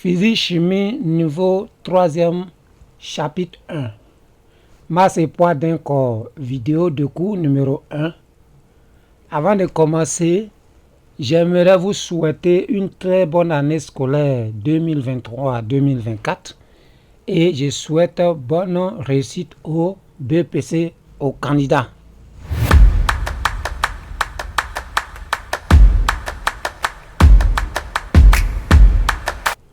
Physique-chimie niveau 3e, chapitre 1. Masse et poids d'un corps, vidéo de cours numéro 1. Avant de commencer, j'aimerais vous souhaiter une très bonne année scolaire 2023-2024 et je souhaite bonne réussite au BPC aux candidats.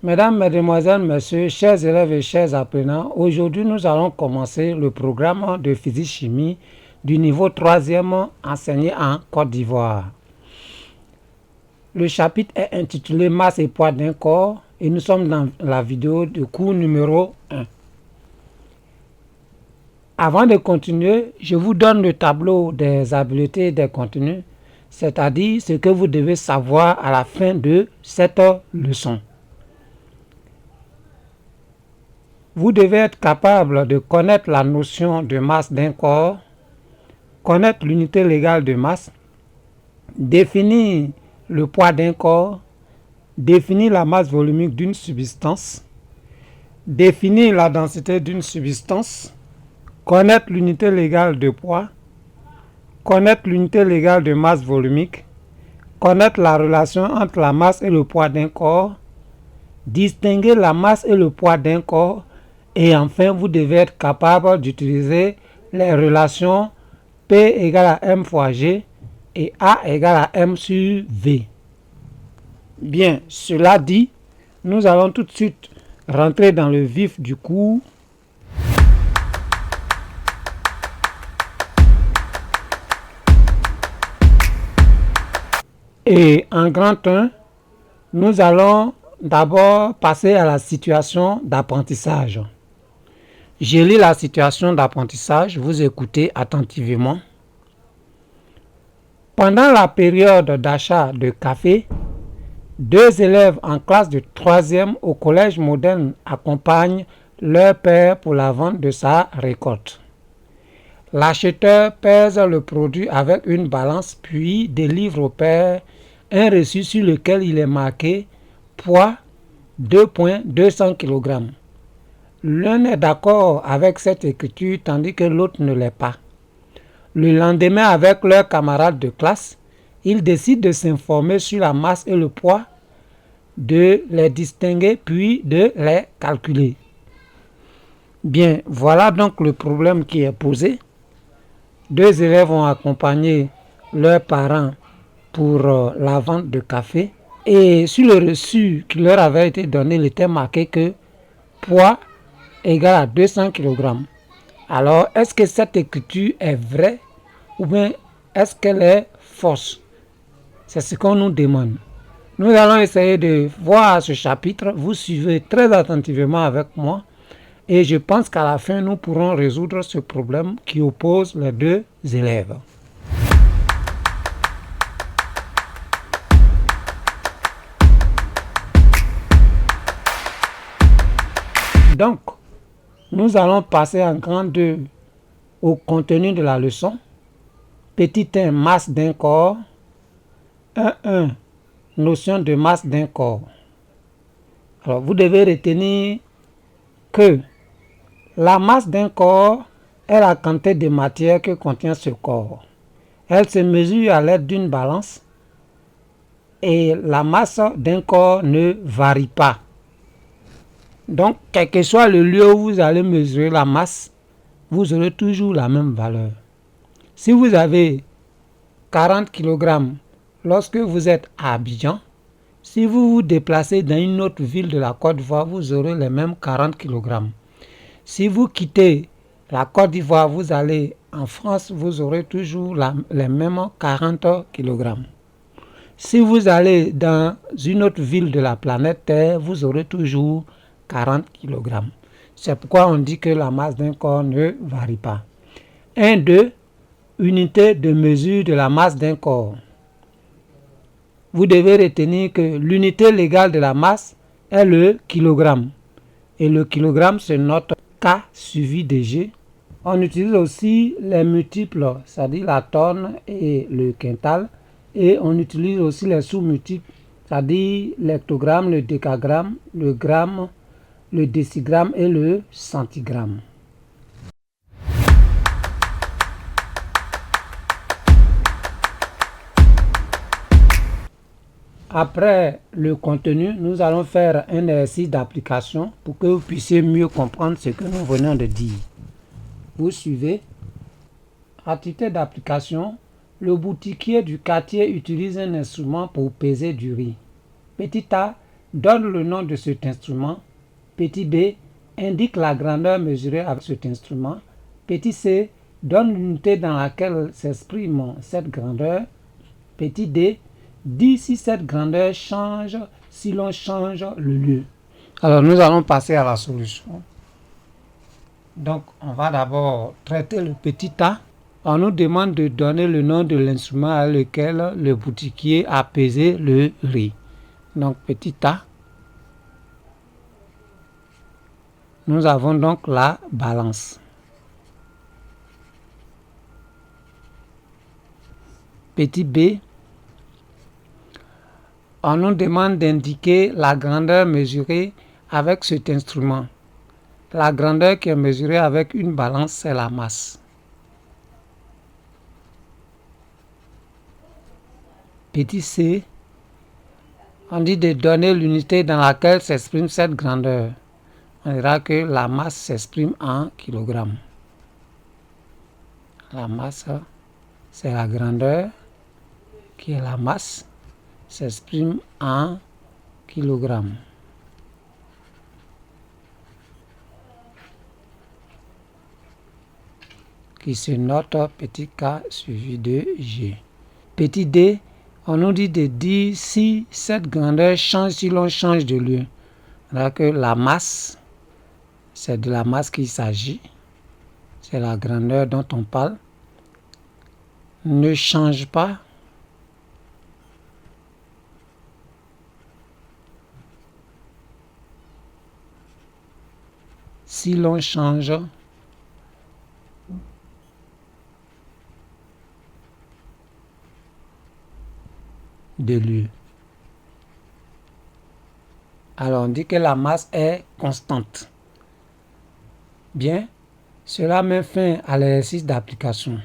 Mesdames, Mesdemoiselles, Messieurs, chers élèves et chers apprenants, aujourd'hui nous allons commencer le programme de physique-chimie du niveau 3e enseigné en Côte d'Ivoire. Le chapitre est intitulé Masse et poids d'un corps et nous sommes dans la vidéo de cours numéro 1. Avant de continuer, je vous donne le tableau des habiletés et des contenus, c'est-à-dire ce que vous devez savoir à la fin de cette leçon. Vous devez être capable de connaître la notion de masse d'un corps, connaître l'unité légale de masse, définir le poids d'un corps, définir la masse volumique d'une substance, définir la densité d'une substance, connaître l'unité légale de poids, connaître l'unité légale de masse volumique, connaître la relation entre la masse et le poids d'un corps, distinguer la masse et le poids d'un corps, et enfin, vous devez être capable d'utiliser les relations P égale à M fois G et A égale à M sur V. Bien, cela dit, nous allons tout de suite rentrer dans le vif du cours. Et en grand 1, nous allons d'abord passer à la situation d'apprentissage. Je lis la situation d'apprentissage, vous écoutez attentivement. Pendant la période d'achat de café, 2 élèves en classe de 3e au collège moderne accompagnent leur père pour la vente de sa récolte. L'acheteur pèse le produit avec une balance puis délivre au père un reçu sur lequel il est marqué poids 2,200 kg. L'un est d'accord avec cette écriture tandis que l'autre ne l'est pas. Le lendemain, avec leurs camarades de classe, ils décident de s'informer sur la masse et le poids, de les distinguer puis de les calculer. Bien, voilà donc le problème qui est posé. 2 élèves ont accompagné leurs parents pour la vente de café et sur le reçu qui leur avait été donné, il était marqué que poids égale à 200 kg. Alors, est-ce que cette écriture est vraie ou bien est-ce qu'elle est fausse? C'est ce qu'on nous demande. Nous allons essayer de voir ce chapitre. Vous suivez très attentivement avec moi et je pense qu'à la fin, nous pourrons résoudre ce problème qui oppose les 2 élèves. Donc, nous allons passer en grand 2 au contenu de la leçon. Petit 1, masse d'un corps. 1.1, notion de masse d'un corps. Alors, vous devez retenir que la masse d'un corps est la quantité de matière que contient ce corps. Elle se mesure à l'aide d'une balance et la masse d'un corps ne varie pas. Donc, quel que soit le lieu où vous allez mesurer la masse, vous aurez toujours la même valeur. Si vous avez 40 kg lorsque vous êtes à Abidjan, si vous vous déplacez dans une autre ville de la Côte d'Ivoire, vous aurez les mêmes 40 kg. Si vous quittez la Côte d'Ivoire, vous allez en France, vous aurez toujours les mêmes 40 kg. Si vous allez dans une autre ville de la planète Terre, vous aurez toujours 40 kg. C'est pourquoi on dit que la masse d'un corps ne varie pas. 1.2, unité de mesure de la masse d'un corps. Vous devez retenir que l'unité légale de la masse est le kilogramme. Et le kilogramme se note K suivi de G. On utilise aussi les multiples, c'est-à-dire la tonne et le quintal. Et on utilise aussi les sous-multiples, c'est-à-dire l'hectogramme, le décagramme, le gramme, le décigramme et le centigramme. Après le contenu, nous allons faire un exercice d'application pour que vous puissiez mieux comprendre ce que nous venons de dire. Vous suivez. Activité d'application. Le boutiquier du quartier utilise un instrument pour peser du riz. Petit a donne le nom de cet instrument. Petit b indique la grandeur mesurée avec cet instrument. Petit c donne l'unité dans laquelle s'exprime cette grandeur. Petit d dit si cette grandeur change si l'on change le lieu. Alors nous allons passer à la solution. Donc on va d'abord traiter le petit a. On nous demande de donner le nom de l'instrument avec lequel le boutiquier a pesé le riz. Donc petit a. Nous avons donc la balance. Petit b. On nous demande d'indiquer la grandeur mesurée avec cet instrument. La grandeur qui est mesurée avec une balance, c'est la masse. Petit c, on dit de donner l'unité dans laquelle s'exprime cette grandeur. On dira que la masse s'exprime en kilogrammes. La masse, c'est la grandeur qui est la masse, s'exprime en kilogrammes. Qui se note petit k suivi de g. Petit d, on nous dit de dire si cette grandeur change si l'on change de lieu. Alors que la masse, c'est de la masse qu'il s'agit. C'est la grandeur dont on parle. Ne change pas. Si l'on change de lieu. Alors on dit que la masse est constante. Bien, cela met fin à l'exercice d'application.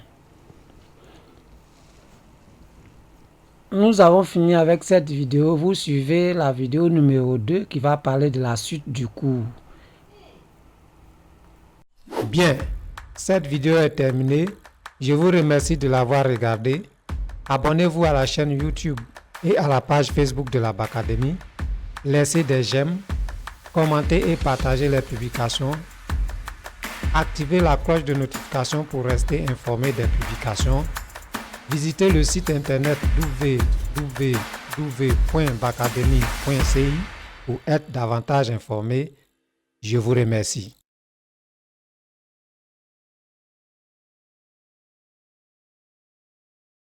Nous avons fini avec cette vidéo. Vous suivez la vidéo numéro 2 qui va parler de la suite du cours. Bien, cette vidéo est terminée. Je vous remercie de l'avoir regardée. Abonnez-vous à la chaîne YouTube et à la page Facebook de la Bacadémie. Laissez des j'aime, commentez et partagez les publications. Activez la cloche de notification pour rester informé des publications. Visitez le site internet www.bacademy.ci pour être davantage informé. Je vous remercie.